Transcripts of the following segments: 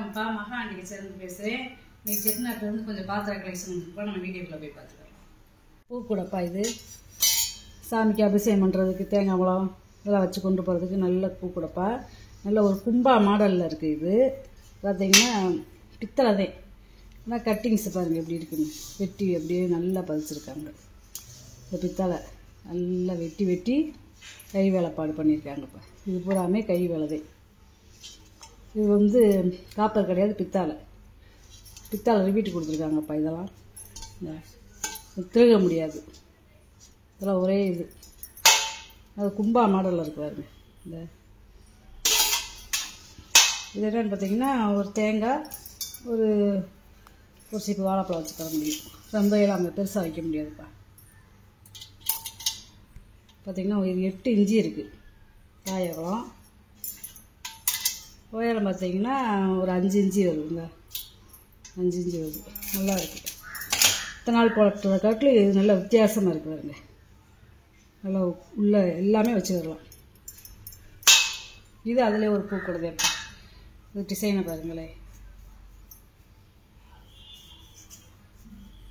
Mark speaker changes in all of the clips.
Speaker 1: வணக்கம்ப்பா, மகாண்டிக்கு சேர்ந்து பேசுகிறேன். இன்னைக்கு செட்டிநாட்டிலேருந்து கொஞ்சம் பாத்திர கலெக்ஷன் வந்துருப்பா, நம்ம வீடியோக்குள்ளே போய் பார்த்துக்கலாம். பூக்கூடப்பா இது சாமிக்கு அபிஷேகம் பண்ணுறதுக்கு தேங்காய் பழம் இதெல்லாம் வச்சு கொண்டு போகிறதுக்கு நல்ல பூக்கூடப்பா. நல்ல ஒரு கும்பா மாடலில் இருக்குது. இது பார்த்திங்கன்னா பித்தளை தான். ஆனால் கட்டிங்ஸ் பாருங்கள் எப்படி இருக்குன்னு, வெட்டி அப்படியே நல்லா பதிச்சிருக்காங்க. இந்த பித்தளை நல்லா வெட்டி வெட்டி கை வேலைப்பாடு பண்ணியிருக்காங்கப்பா. இது பூராமே கை வேலை தான். இது வந்து காப்பர் கிடையாது, பித்தாளை ரிப்பீட்டு கொடுத்துருக்காங்கப்பா. இதெல்லாம் திருக முடியாது, இதெல்லாம் ஒரே இது. அது கும்பா மாடலில் இருக்கு பாருங்க. இது என்னென்னு பார்த்தீங்கன்னா ஒரு தேங்காய் ஒரு சீப்பு வாழைப்பழம் வச்சு தர முடியும். சந்தையில் அங்கே பெருசாக வைக்க முடியாதுப்பா. பார்த்திங்கன்னா ஒரு 8 இன்ச்சு இருக்குது காயவளம். உயரம் பார்த்திங்கன்னா ஒரு 5 இன்ச்சு வருதுங்க. 5 இன்ச்சு வருது, நல்லா இருக்குது. இத்தனை நாள் போட்ட காட்டில் இது நல்ல வித்தியாசமாக இருக்குது பாருங்க. நல்லா உள்ள எல்லாமே வச்சுக்கலாம். இது அதில் ஒரு பூ கொடுதேப்பா. இது டிசைனை பாருங்களேன்.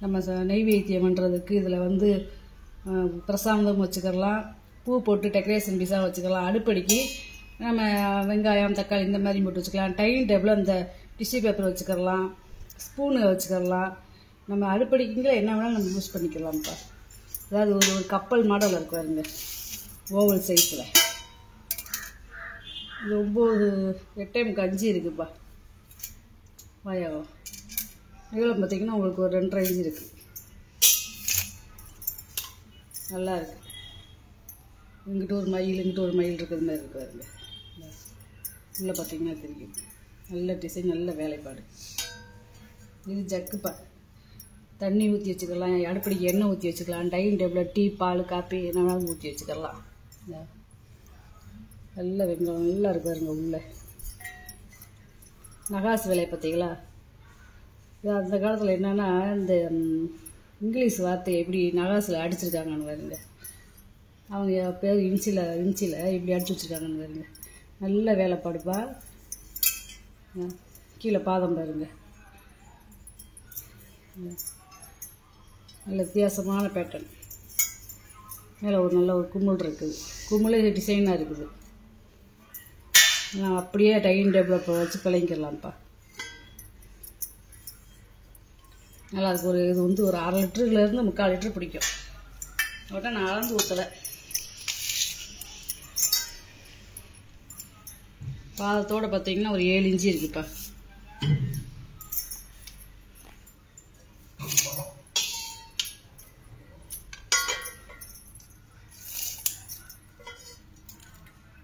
Speaker 1: நம்ம நெய்வேத்தியம் பண்ணுறதுக்கு இதில் வந்து பிரசாதம் வச்சுக்கலாம், பூ போட்டு டெக்கரேஷன் பீஸாக வச்சுக்கலாம். அடுப்படிக்கு நம்ம வெங்காயம் தக்காளி இந்த மாதிரி போட்டு வச்சுக்கலாம். டைனிங் டேபிள் அந்த டிஷ்யூ பேப்பர் வச்சுக்கலாம், ஸ்பூனு வச்சுக்கலாம். நம்ம அடுப்படிக்குங்கள என்ன வேணாலும் நம்ம யூஸ் பண்ணிக்கலாம்ப்பா. அதாவது ஒரு கப்பல் மாடல் இருக்கு பாருங்க, ஓவல் சைஸில். இது 8.5 இருக்குப்பா வாயாகம். நீளம் பார்த்திங்கன்னா உங்களுக்கு ஒரு 2.5 இன்ச்சு இருக்குது. நல்லா இருக்குது. இங்கிட்ட ஒரு மயில் இங்கிட்ட ஒரு மயில் இருக்கிற மாதிரி இருக்குது பாருங்க. உள்ளே பார்த்திங்கன்னா தெரியும். நல்ல டிசைன், நல்ல வேலைப்பாடு. இது ஜக்குப்பா. தண்ணி ஊற்றி வச்சுக்கலாம், அடுப்படிக்கு எண்ணெய் ஊற்றி வச்சுக்கலாம், டைனிங் டேபிளில் டீ பால் காப்பி என்ன வேணாலும் ஊற்றி வச்சுக்கலாம். நல்ல வெங்காயம் நல்லா இருக்கு பாருங்க. உள்ள நகாசு வேலையை பார்த்தீங்களா? இது அந்த காலத்தில் என்னென்னா இந்த இங்கிலீஷ் வார்த்தையை எப்படி நகாசில் அடிச்சிருக்காங்கன்னு பாருங்க. அவங்க பேர் இன்ச்சில் இப்படி அடிச்சு வச்சுருக்காங்கன்னு பாருங்க. நல்ல வேலைப்பாடுப்பா. கீழே பாதம் பாருங்க. நல்ல வித்தியாசமான பேட்டர்ன். மேலே ஒரு நல்ல ஒரு கும்மல் இருக்குது. கும்மிளே டிசைனாக இருக்குது. நான் அப்படியே டைனிங் டேபிளில் இப்போ வச்சு பிழைங்கிடலாம்ப்பா. நல்லா இருக்குது. இது வந்து ஒரு 1/2 லிட்டருலேருந்து 3/4 லிட்டரு பிடிக்கும். அவட்ட நான் அளந்து ஊற்றலை. பாதத்தோடு பார்த்தீங்கன்னா ஒரு 7 இன்ச்சு இருக்குப்பா.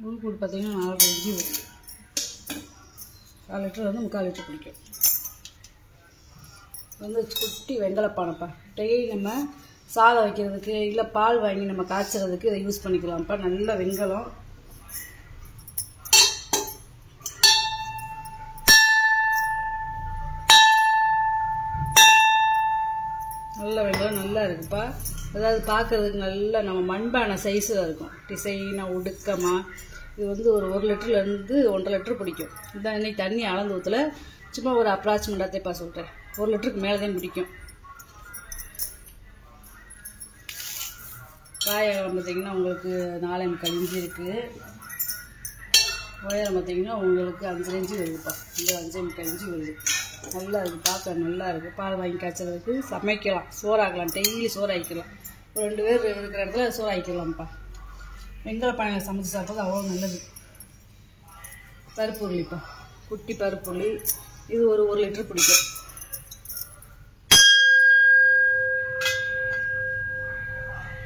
Speaker 1: உள்கூடு பார்த்தீங்கன்னா 4 இன்ச்சு வருது. 4 லிட்டர் வந்து 3/4 லிட்டர் பிடிக்கும். வந்து குட்டி வெங்கலப்பானப்பா. டெய்லி நம்ம சாதம் வைக்கிறதுக்கு இல்லை பால் வாங்கி நம்ம காய்ச்சறதுக்கு இதை யூஸ் பண்ணிக்கலாம்ப்பா. நல்ல வெங்கலம். நல்ல வெங்காயம் நல்லா இருக்குப்பா. அதாவது பார்க்குறதுக்கு நல்லா நம்ம மண்பானை சைஸில் இருக்கும், டிசைனாக ஒடுக்கமாக. இது வந்து ஒரு 1 லிட்டர்லேருந்து 1.5 லிட்டர் பிடிக்கும். இந்த இன்னைக்கு தண்ணி அளந்து ஊற்றல, சும்மா ஒரு அப்ராக்சிமேட்டாகப்பா சொல்கிறேன். 1 லிட்டருக்கு மேலே தான் பிடிக்கும். காயகம் பார்த்திங்கன்னா உங்களுக்கு 4.25 இன்ச்சு இருக்குது. உயரம் பார்த்திங்கன்னா உங்களுக்கு 5 இன்ச்சு வருதுப்பா. இங்கே 5.25 இன்ச்சு வருது. நல்லா இருக்குது, பார்க்க நல்லா இருக்குது. பால் வாங்கி காய்ச்சறதுக்கு சமைக்கலாம், சோறாக்கலாம், டெய்லி சோறு ஆக்கிக்கலாம். ஒரு 2 பேர் இருக்கிற இடத்துல சோறு ஆக்கிக்கலாம்ப்பா. வெங்கல பானையில் சமைச்சு சாப்பிட்றது அவ்வளோ நல்லது. பருப்பு உருளிப்பா, குட்டி பருப்பு உருளி. இது ஒரு 1 லிட்டர் பிடிக்கும்.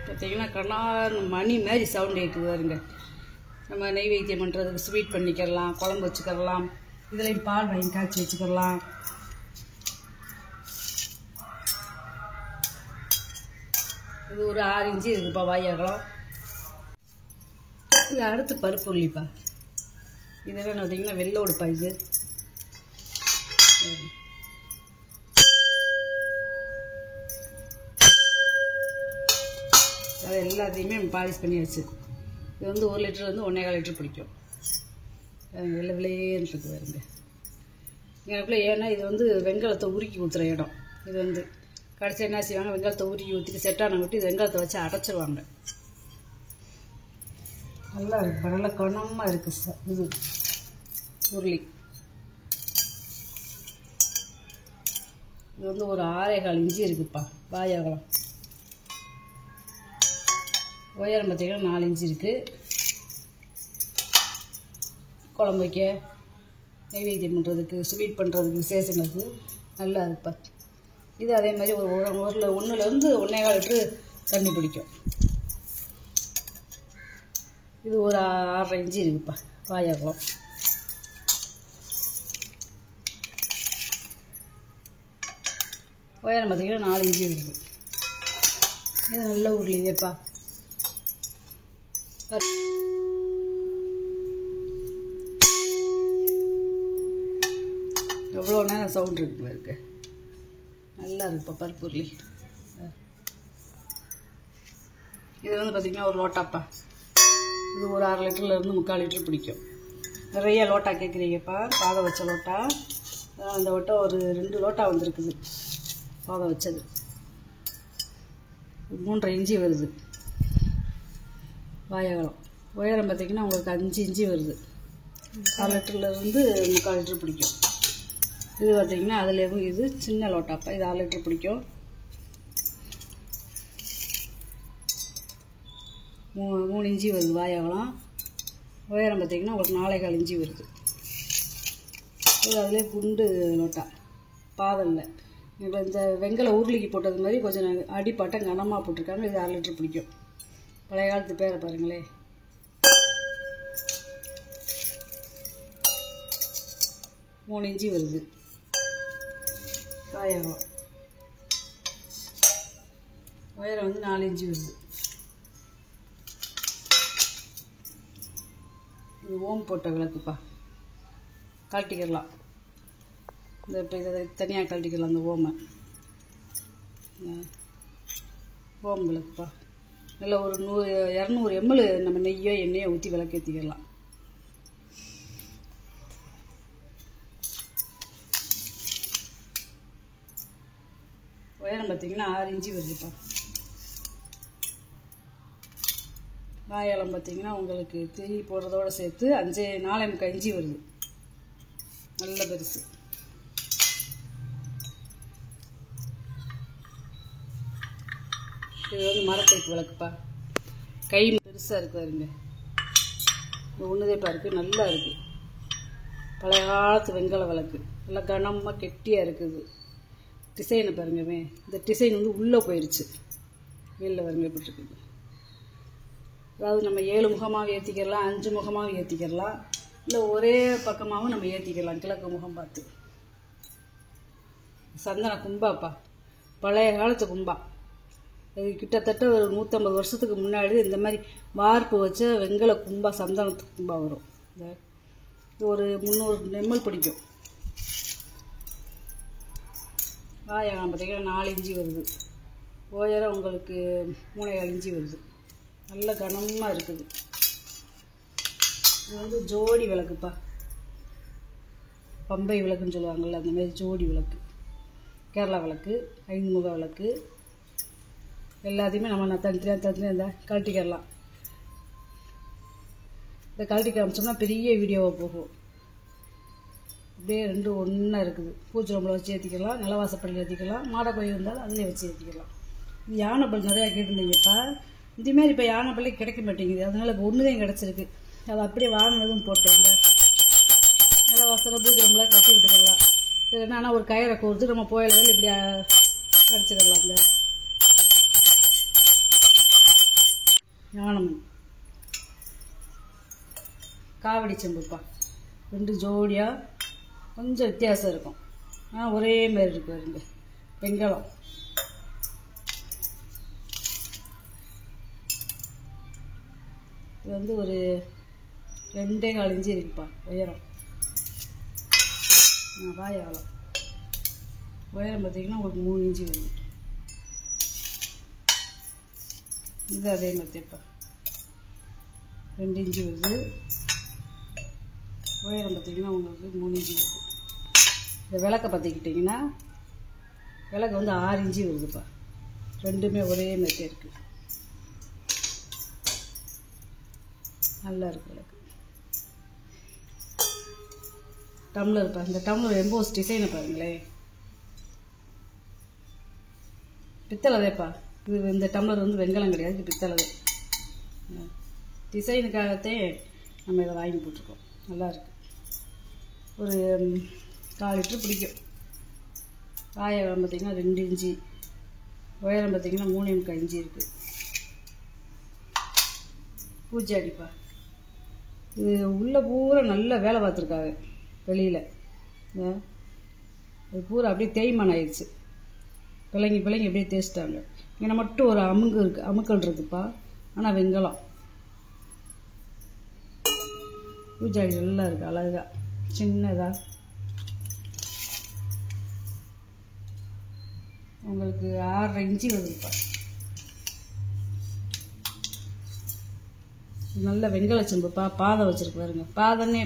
Speaker 1: பார்த்தீங்கன்னா கண்ணாறு மணி மாதிரி சவுண்ட் கேட்குது பாருங்க. நம்ம நெய்வேத்தியம் பண்ணுறதுக்கு ஸ்வீட் பண்ணிக்கலாம், குழம்பு வச்சுக்கலாம், இதுலேயும் பால் வாங்கி காய்ச்சி வச்சுக்கலாம். இது ஒரு 6 இன்ச்சு இருக்குப்பா வாயாகம். இது அடுத்து பருப்பு உருளிப்பா. இது என்னென்னு பார்த்தீங்கன்னா வெள்ளோடுப்பா. இது அது எல்லாத்தையுமே பாலிஷ் பண்ணி வச்சு. இது வந்து 1 லிட்டர் வந்து 1.25 லிட்டர் பிடிக்கும். வெள்ளை வெள்ளையேன்னு இருக்குது பாருங்க. எனக்குள்ளே ஏன்னா இது வந்து வெங்காயத்தை உருக்கி ஊற்றுற இடம். இது வந்து கடைசி என்ன செய்வாங்க, வெங்காயத்தை உருக்கி ஊற்றிட்டு செட்டான விட்டு இது வெங்காயத்தை வச்சு அடைச்சிருவாங்க. நல்லா இருக்கு, நல்லா கனமாக இருக்குது சார். இது உருளி இது வந்து ஒரு 6.25 இன்ச்சு இருக்குதுப்பா. வாய் அகலம் உயரம் பார்த்திங்கன்னா 4 இன்ச்சு இருக்குது. குழம்பு வைக்க, நைவேத்தியம் பண்ணுறதுக்கு, ஸ்வீட் பண்ணுறதுக்கு, விசேஷங்களுக்கு நல்லா இருக்குப்பா. இது அதே மாதிரி ஒரு 1லேருந்து 1.25 லிட்டரு தண்ணி பிடிக்கும். இது ஒரு 6.5 இன்ச்சு இருக்குதுப்பா வாய் அகலம். உயரம் பார்த்திங்கன்னா 4 இன்ச்சு இருக்குது. இது நல்ல உருளிங்கப்பா. எவ்வளோ நேரம் சவுண்ட் இருக்குங்க இருக்கு. நல்லா இருக்குப்பா பருப்பு உருளி. இது வந்து பார்த்திங்கன்னா ஒரு லோட்டாப்பா. இது ஒரு 1/2 லிட்டர்லேருந்து 3/4 லிட்டர் பிடிக்கும். நிறைய லோட்டா கேட்குறீங்கப்பா. பாதை வச்ச லோட்டா அந்த வட்டம் ஒரு 2 லோட்டா வந்துருக்குது. பாதை வச்சது 3.5 இன்ச்சு வருது வாயகலம். உயரம் பார்த்திங்கன்னா உங்களுக்கு 5 இன்ச்சு வருது. 1/4 லிட்டர்லேருந்து 3/4 லிட்டர் பிடிக்கும். இது பார்த்திங்கன்னா அதுலேயும் இது சின்ன லோட்டாப்பா. இது 1/2 லிட்டர் பிடிக்கும். 3 இன்ச்சு வருது வாயகலம். உயரம் பார்த்திங்கன்னா உங்களுக்கு 4.25 இன்ச்சு வருது. இது அதிலே குண்டு லோட்டா பாதல்ல. இப்போ இந்த வெங்கல உருளிக்கு போட்டது மாதிரி கொஞ்சம் அடிப்பட்டம் கனமாக போட்டிருக்காங்க. இது 1/2 லிட்டர் பிடிக்கும். பழைய காலத்து பேரை பாருங்களே. மூணு இன்ச்சு வருது காயகம். உயரம் வந்து 4 இன்ச்சு வருது. இது ஓம் போட்ட விளக்குப்பா. கழட்டிக்கிடலாம். இந்த இப்போ இதை தனியாக கழட்டிக்கலாம். அந்த ஓம் விளக்குப்பா. நல்லா ஒரு 200 ml நம்ம நெய்யோ எண்ணெயோ ஊற்றி விளக்கேற்றிக்கலாம். உயரம் பார்த்திங்கன்னா 6 இன்ச்சு வருதுப்பா. வாயலம் பார்த்திங்கன்னா உங்களுக்கு திரி போடுறதோடு சேர்த்து 4.25 இன்ச்சு வருது. நல்ல பெருசு. இது வந்து மரத்தைக்கு விளக்குப்பா. கை பெருசாக இருக்குது பாருங்க. இந்த ஒன்றுதேப்பா இருக்குது. நல்லா இருக்குது. பழைய காலத்து வெங்கல விளக்கு. நல்லா கனமாக கெட்டியாக இருக்குது. டிசைனை பாருங்கவே. இந்த டிசைன் வந்து உள்ளே போயிடுச்சு. வெளில பாருங்க எப்படி இருக்குது. அதாவது நம்ம 7 முகமாக ஏற்றிக்கலாம், 5 முகமாக ஏற்றிக்கலாம், இல்லை ஒரே பக்கமாகவும் நம்ம ஏற்றிக்கலாம். கிழக்கு முகம் பார்த்து. சந்தன கும்பாப்பா. பழைய காலத்து கும்பா. இது கிட்டத்தட்ட ஒரு 150 வருஷத்துக்கு முன்னாடி இந்த மாதிரி வார்ப்பு வச்ச வெங்கல கும்பா, சந்தனத்து கும்பா வரும். இது ஒரு 300 ml பிடிக்கும். வாயகம் பார்த்திங்கன்னா 4 இன்ச்சு வருது. உயரம் உங்களுக்கு 3.25 இன்ச்சு வருது. நல்ல கனமாக இருக்குது. இது வந்து ஜோடி விளக்குப்பா. பம்பை விளக்குன்னு சொல்லுவாங்கள்ல, அந்த மாதிரி ஜோடி விளக்கு. கேரளா விளக்கு, 5 முக விளக்கு. எல்லாத்தையுமே நம்ம தனித்தனியாக இந்த கழட்டிக்கிடலாம். இந்த கழட்டி காமிச்சோம்னா பெரிய வீடியோவாக போகும். அப்படியே 2 ஒன்றா இருக்குது. பூச்சி ரூமில் வச்சு ஏற்றிக்கலாம், நிலவாசப்படியில் ஏற்றிக்கலாம், மாடை கோயில் இருந்தாலும் அதிலே வச்சு ஏற்றிக்கலாம். இது யானைப்பல் நிறையா கேட்டிருந்தீங்கப்பா. இதேமாரி இப்போ யானைப்பல்லே கிடைக்க மாட்டேங்குது. அதனால் இப்போ ஒன்றுதான் கிடச்சிருக்கு. அதை அப்படியே வாங்கினதும் போட்டேங்க. நிலவாசலை பூச்சி ரூமில் கட்டி விட்டுக்கலாம். இது என்னன்னா ஒரு கயிறை கோர்த்து நம்ம போயில இப்படி அடிச்சுக்கலாம். இந்த ஞானம் காவடி செம்புப்பா. 2 ஜோடியாக கொஞ்சம் வித்தியாசம் இருக்கும். ஆனால் ஒரே மாதிரி இருக்கு பாருங்க. வெங்கலம். இது வந்து ஒரு 2.25 இன்ச்சு இருக்குப்பா உயரம். வாயகம் உயரம் பார்த்திங்கன்னா உங்களுக்கு 3 இன்ச்சு வருது. இது அதே மாதிரிப்பா 2 இன்ச்சு வருது. உயரம் பார்த்திங்கன்னா உங்களுக்கு 3 இன்ச்சு வருது. இந்த விளக்கை பார்த்துக்கிட்டிங்கன்னா விளக்கு வந்து 6 இன்ச்சு வருதுப்பா. ரெண்டுமே ஒரே மாதிரி இருக்குது. நல்லா இருக்குது விளக்கு. டம்ளர்ப்பா. இந்த டம்ளர் எம்போஸ் டிசைனை பாருங்களேன். பித்தளைப்பா. இது இந்த டம்ளர் வந்து வெண்கலம் கிடையாது, இது பித்தளை. டிசைனுக்காகத்தே நம்ம இதை வாங்கி போட்டிருக்கோம். நல்லாயிருக்கு. ஒரு 4 லிட்டரு பிடிக்கும். வாயகம் பார்த்திங்கன்னா 2 இன்ச்சு, உயரம் பார்த்திங்கன்னா 3.25 இன்ச்சு இருக்குது. பூஜாடிப்பா. இது உள்ளே பூரா நல்ல வேலை பார்த்துருக்காங்க. வெளியில் அது பூரா அப்படியே தேய்மானம் ஆயிடுச்சு. பிள்ளைங்க அப்படியே தேய்ச்சிட்டாங்க. இங்கே மட்டும் ஒரு அமுக்கல் இருக்குப்பா. ஆனால் வெங்கலம். பூஜாடி நல்லா இருக்குது, அழகா சின்னதாக. உங்களுக்கு 6.5 இன்ச்சு வருதுப்பா. நல்ல வெண்கல செம்புப்பா. பாதம் வச்சுருக்கு பாருங்க. பாதமே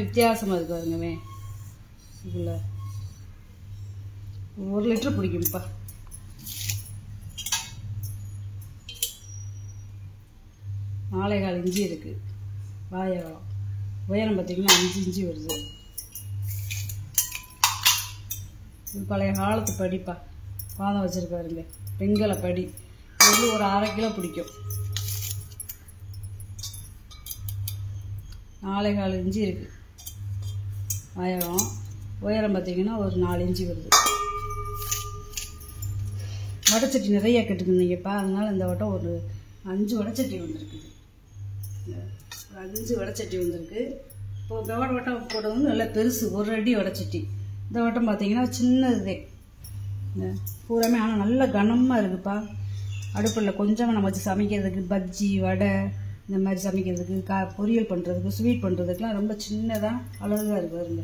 Speaker 1: வித்தியாசமாக இருக்கு பாருங்கவே. இதில் 1 லிட்டரு பிடிக்கும்ப்பா. நாலேகால் இன்ச்சு இருக்குது வாயகம். உயரம் பார்த்திங்கன்னா 5 இன்ச்சு வருது. இது பழைய காலத்து படிப்பா. பாதம் வச்சுருக்காருங்க, வெண்கல படி. இது வந்து ஒரு 1/2 கிலோ பிடிக்கும். 4.25 இன்ச்சு இருக்குது வாயகம். உயரம் பார்த்திங்கன்னா ஒரு 4 இன்ச்சு வருது. வடைச்சட்டி நிறைய கேட்டுருந்தீங்கப்பா. அதனால் இந்த வட்டம் ஒரு 5 வடைச்சட்டி வந்திருக்குது. ஒரு 5 வடைச்சட்டி வந்திருக்கு. இப்போ வட்டம் போட்டது நல்லா பெருசு, 1 அடி வடைச்சட்டி. இந்த வட்டம் பார்த்திங்கன்னா சின்னதே பூராமே. ஆனால் நல்ல கனமாக இருக்குதுப்பா. அடுப்பில் கொஞ்சமாக நம்ம வச்சு சமைக்கிறதுக்கு, பஜ்ஜி வடை இந்த மாதிரி சமைக்கிறதுக்கு, பொரியல் பண்ணுறதுக்கு, ஸ்வீட் பண்ணுறதுக்குலாம் ரொம்ப சின்னதாக அழகாக இருக்குது பாருங்க.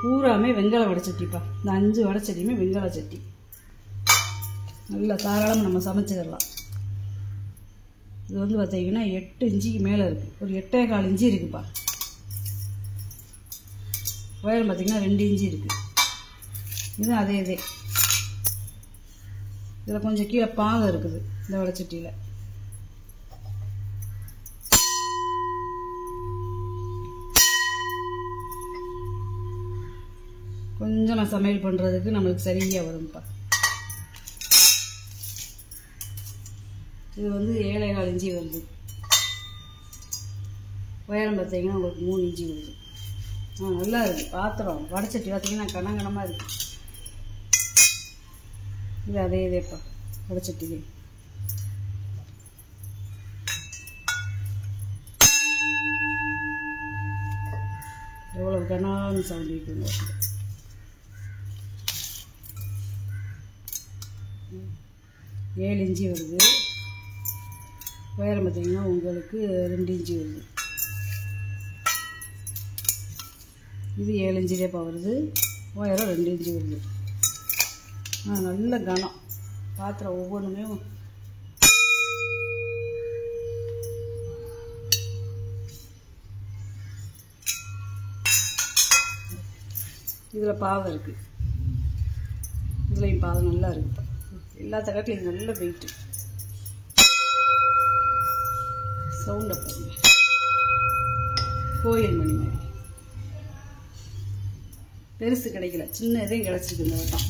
Speaker 1: பூராமே வெண்கல வடைச்சட்டிப்பா. இந்த 5 வடைச்சட்டியுமே வெண்கல சட்டி. நல்லா தாராளமாக நம்ம சமைச்சிடலாம். இது வந்து பார்த்திங்கன்னா 8 இன்ச்சுக்கு மேலே இருக்குது. ஒரு 8.25 இன்ச்சு இருக்குதுப்பா. உயரம் பார்த்திங்கன்னா 2 இன்ச்சு இருக்குது. இது அதே இதில் கொஞ்சம் கீழே பாகம் இருக்குது இந்த வடைச்சட்டியில். கொஞ்சம் நான் சமையல் பண்ணுறதுக்கு நம்மளுக்கு சரியாக வரும்ப்பா. இது வந்து 7.25 இன்ச்சு வருது. உயரம் பார்த்திங்கன்னா உங்களுக்கு 3 இன்ச்சு வருது. நல்லா இருக்குது பாத்திரம். வடைச்சட்டி பார்த்திங்கன்னா கனகனமாக இருக்குது. இது அதேப்பா வடைச்சட்டி. எவ்வளோ கனான்னு சவுண்ட் இருக்குங்க. 7 இன்ச்சு வருது. உயரம் பார்த்திங்கன்னா உங்களுக்கு 2 இன்ச்சு வருது. இது 7 இன்ச்சுலேப்பா வருது. உயரம் 2 இன்ச்சு வருது. நல்ல கனம் பாத்திரம் ஒவ்வொன்றுமே. இதில் பாதம் இருக்குது. இதுலேயும் பாதம் நல்லா இருக்குது. எல்லா தகட்டிலையும் இது நல்ல வெயிட்டு. சவுண்டை பாருங்க, கோயில் மணி மாதிரி. பெருசு கிடைக்கல, சின்ன இதையும் கிடச்சிருக்கு. இந்த வட்டம்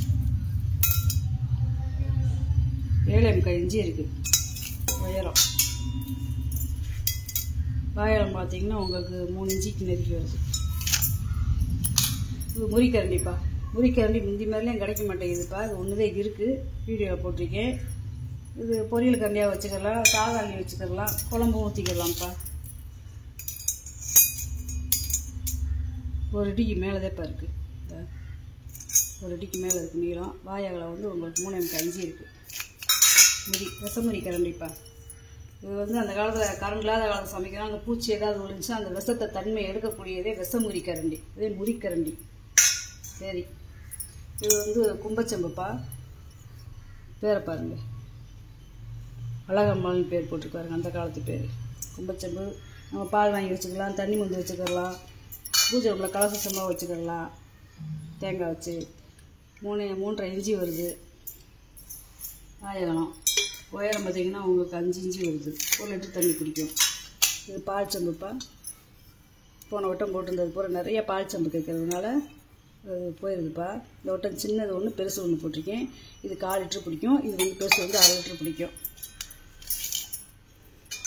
Speaker 1: 7.25 இன்ச்சு இருக்குது உயரம். வாயலம் பார்த்தீங்கன்னா உங்களுக்கு 3 இன்ச்சுக்கு நெருக்கி வருது. இது முறிக்கரண்டிப்பா. முறிக்கரண்டி முந்தி மாதிரிலாம் கிடைக்க மாட்டேங்குதுப்பா. இது ஒன்றுதே இருக்குது, வீடியோவில் போட்டிருக்கேன். இது பொரியல் கரண்டியாக வச்சுக்கலாம், சாதாரணி வச்சுக்கலாம், குழம்பும் ஊற்றிக்கலாம்ப்பா. 1 அடிக்கு மேலேதேப்பா இருக்குது. 1 அடிக்கு மேலே இருக்குது நீளம். வாயகலம் வந்து உங்களுக்கு 3.25 இருக்குது. விஷமுறி கரண்டிப்பா. இது வந்து அந்த காலத்தில் கரண்ட் இல்லாத காலத்தில் சமைக்கிறோம். அந்த பூச்சி ஏதாவது விழுந்துச்சுன்னா அந்த விஷத்தை தன்மை எடுக்கக்கூடியதே விஷமுறி கரண்டி. இதே முறிக்கரண்டி. சரி, இது வந்து கும்பச்சம்புப்பா. பேரை பாருங்க, அழகம்மாள்னு பேர் போட்டிருக்காருங்க. அந்த காலத்து பேர் கும்பச்சம்பு. நம்ம பால் வாங்கி வச்சுக்கலாம், தண்ணி மந்து வச்சுக்கலாம், பூஜை ரூமில் கலசமாக வச்சுக்கிடலாம். தேங்காய் வச்சு 3.5 இன்ச்சு வருது. வாழைக்காலம் உயரம் பார்த்திங்கன்னா உங்களுக்கு 5 இன்ச்சு வருது. 1 லிட்டர் தண்ணி குடிக்கும். இது பால் சம்புப்பா. போன வட்டம் போட்டிருந்தது பூரா நிறைய பால் சம்பு கேட்கறதுனால அது போயிருதுப்பா. இந்த வட்டம் சின்னது ஒன்று பெருசு ஒன்று போட்டிருக்கேன். இது 1/4 லிட்டர் பிடிக்கும். இது வந்து பெருசு வந்து 1/2 லிட்டர் பிடிக்கும்.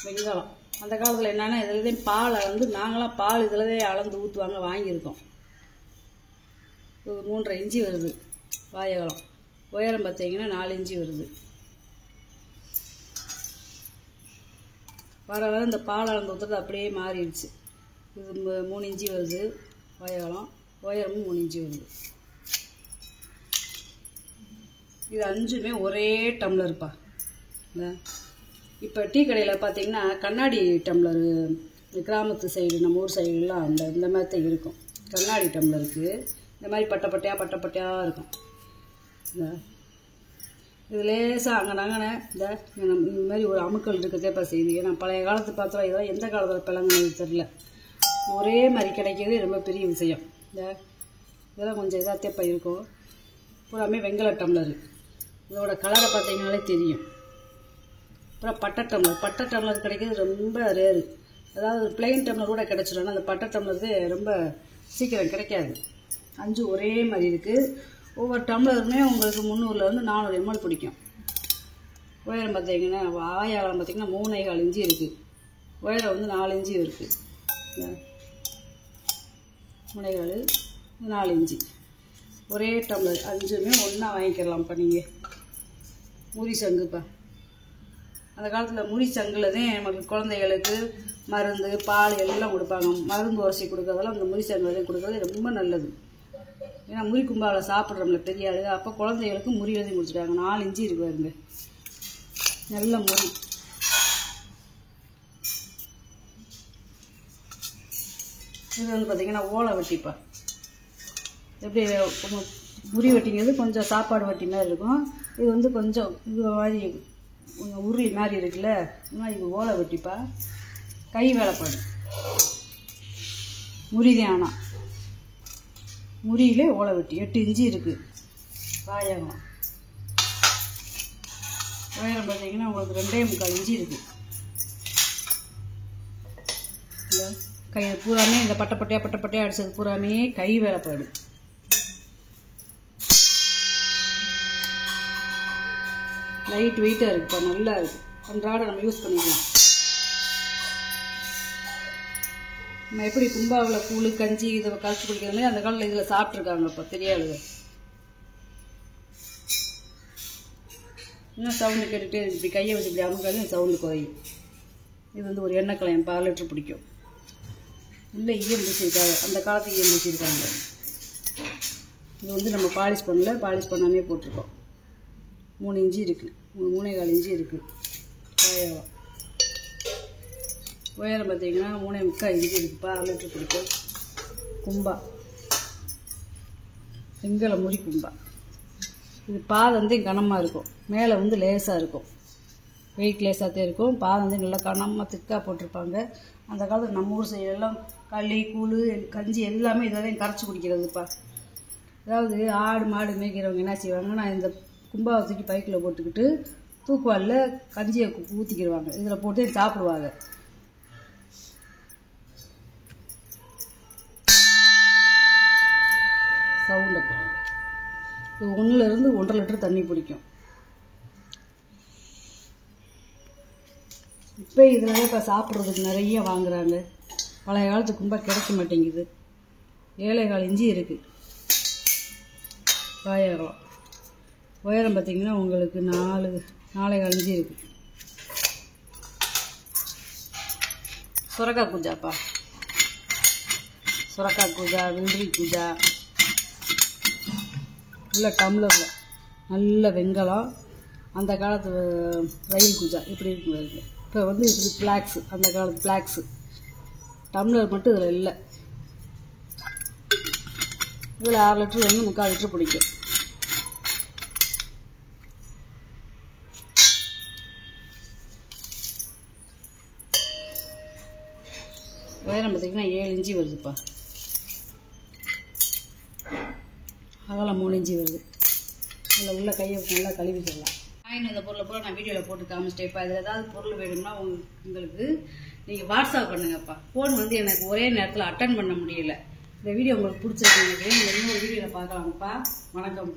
Speaker 1: வெங்காயம் அந்த காலத்தில் என்னென்னா இதில் பாலை வந்து நாங்களாம் பால் இதில் தான் அளந்து ஊற்றுவாங்க, வாங்கியிருக்கோம். இது 3.5 இன்ச்சு வருது. வாழைக்காலம் உயரம் பார்த்தீங்கன்னா 4 இன்ச்சு வருது. வர வர இந்த பால் அளந்து ஊற்றுறது அப்படியே மாறிடுச்சு. இது 3 இன்ச்சு வருது. வாழைக்காலம் உயரமும் 3 இன்ச்சு வருது. இது 5மே ஒரே டம்ளருப்பா. இப்போ டீ கடையில் பார்த்தீங்கன்னா கண்ணாடி டம்ளரு கிராமத்து சைடு நம்ம ஊர் சைடுலாம் இந்த மாதிரி தான் இருக்கும். கண்ணாடி டம்ளருக்கு இந்த மாதிரி பட்டப்பட்டையாக இருக்கும். இது லேசாக அங்கனே இந்த மாதிரி ஒரு அமுக்கள் இருக்கிறதேப்பா செய்யுது. ஏன்னா பழைய காலத்து பாத்திரம் இதெல்லாம் எந்த காலத்தில் பிளங்குனது தெரில. ஒரே மாதிரி கிடைக்கிறது ரொம்ப பெரிய விஷயம். இதெல்லாம் கொஞ்சம் இதாக தேப்பா இருக்கும். பூராமே வெங்கல டம்ளரு. இதோட கலரை பார்த்தீங்கனாலே தெரியும். அப்புறம் பட்டை டம்ளர் கிடைக்கிறது ரொம்ப ரேரு. அதாவது பிளெயின் டம்ளர் கூட கிடச்சிடும். அந்த பட்டை டம்ளருக்கு ரொம்ப சீக்கிரம் கிடைக்காது. 5 ஒரே மாதிரி இருக்குது. ஒவ்வொரு டம்ளருமே உங்களுக்கு 300 - 400 ml பிடிக்கும். உயரம் பார்த்தீங்கன்னா வாழைக்காலம் பார்த்தீங்கன்னா 3.25 இன்ச்சு இருக்குது. உயரம் வந்து 4 இன்ச்சு இருக்குது. 3.25 4 இன்ச்சு ஒரே டம்ளர் 5மே ஒன்றா வாங்கிக்கிறலாம்ப்பா. நீங்கள் முறி சங்குப்பா. அந்த காலத்தில் முறி சங்கில் தான் நமக்கு குழந்தைகளுக்கு மருந்து பால் எல்லாம் கொடுப்பாங்க. மருந்து உரசி கொடுக்குறதெல்லாம் அந்த முறி சங்கில் தான் கொடுக்குறது ரொம்ப நல்லது. ஏன்னா முறி கும்பாவில் சாப்பிட்றோம்ல பெரிய ஆளு. அப்போ குழந்தைகளுக்கு முறி எழுதி முடிச்சுட்டாங்க. 4 இன்ச்சு இருக்கு பாருங்க, நல்ல முறி. இது வந்து பார்த்திங்கன்னா ஓலை வட்டிப்பா. எப்படி முறி வட்டிங்கிறது கொஞ்சம் சாப்பாடு வட்டி மாதிரி இருக்கும். இது வந்து கொஞ்சம் இது மாதிரி உருளி மாதிரி இருக்குல்ல, இது ஓலை வட்டிப்பா. கை வேலைப்பாடு முறிதான். ஆனால் முறியிலே ஓலை வெட்டி 8 இன்ச்சு இருக்குது. வாழைக்காலம் உயரம் பார்த்தீங்கன்னா உங்களுக்கு 2.25 இன்ச்சு இருக்குது. இந்த கை பூராமே இந்த பட்டப்பட்டையாக அடித்தது பூராமே கை வேலைப்பாடு. லைட் வெயிட்டாக இருக்குப்பா, நல்லா இருக்குது. அன்றாட நம்ம யூஸ் பண்ணிக்கலாம். நம்ம எப்படி கும்பாவில் கூழ் கஞ்சி இதை கரைச்சி குடிக்கிறது மாதிரி அந்த காலத்தில் இதில் சாப்பிட்ருக்காங்கப்பா தெரியாதுங்க. இன்னும் சவுண்டு கேட்டுகிட்டே இப்படி கையை வச்சு இப்படி அமுக்காது சவுண்டு குறையும். இது வந்து ஒரு எண்ணெய் கலையம் 1/4 லிட்டர் பிடிக்கும். இல்லை இஎம்பிசிக்காக அந்த காலத்துக்கு இஎம்பிசி இருக்காங்க. இது வந்து நம்ம பாலிஷ் பண்ணல, பாலிஷ் பண்ணாமே போட்டிருக்கோம். 3 இன்ச்சு இருக்குது. 3.25 இன்ச்சு இருக்குது. வாழைக்காலம் உயரம் பார்த்தீங்கன்னா 3.25 இன்ச்சு இருக்குப்பா. 1/2 லிட்டர் பிடிக்கும். கும்பா வெங்கல முறி கும்பா. இது பால் வந்து கனமாக இருக்கும். மேலே வந்து லேசாக இருக்கும். வெயிட் லேசாகத்தே இருக்கும். பால் வந்து நல்லா கனமாக திக்காக போட்டிருப்பாங்க. அந்த காலத்தில் நம்ம ஊர் சைடெல்லாம் களி கூழ் கஞ்சி எல்லாமே இதெல்லாம் கரைச்சி குடிக்கிறதுப்பா. அதாவது ஆடு மாடு மேய்க்கிறவங்க என்ன செய்வாங்கன்னா இந்த கும்பாவை தூக்கி பைக்கில் போட்டுக்கிட்டு தூக்குவாலில் கஞ்சியை ஊற்றிக்கிடுவாங்க. இதில் போட்டு சாப்பிடுவாங்க. சவுண்டை இது 1 - 1.5 லிட்டர் தண்ணி பிடிக்கும். இப்போ இதில் இப்போ சாப்பிட்றதுக்கு நிறைய வாங்குறாங்க. பழைய காலத்து கும்பா கிடைக்க மாட்டேங்குது. 7.25 இன்ச்சு இருக்குது. வாழைக்காலம் உயரம் பார்த்தீங்கன்னா உங்களுக்கு 4.25 இன்ச்சு இருக்குது. சுரக்காய் பூஜாப்பா. சுரக்காய் பூஜா, வெள்ளரி பூஜா, நல்ல டம்ளரில் நல்ல வெங்கலம். அந்த காலத்து ரயில் பூஜா இப்படி இருக்கு. இப்போ வந்து இது ஃப்ளாக்ஸு, அந்த காலத்து ஃப்ளாக்ஸு டம்ளர் மட்டும் இதில் இல்லை. இதில் 1/2 லிட்டர் வந்து 3/4 லிட்டர் பிடிக்கும். உயரம் பார்த்திங்கன்னா 7 இன்ச்சு வருதுப்பா. அகலம் 3 இன்ச்சு வருது. அதில் உள்ள கையை நல்லா கழுவிக்கலாம். இந்த பொருளை பூரா நான் வீடியோவில் போட்டு காமிச்சிட்டேன். இப்போ அதில் ஏதாவது பொருள் வேணும்னா உங்களுக்கு நீங்கள் வாட்ஸ்அப் பண்ணுங்கப்பா. ஃபோன் வந்து எனக்கு ஒரே நேரத்தில் அட்டன் பண்ண முடியல. இந்த வீடியோ உங்களுக்கு பிடிச்சிருக்கு. இன்னொரு வீடியோவில் பார்க்கலாம்ப்பா. வணக்கம்.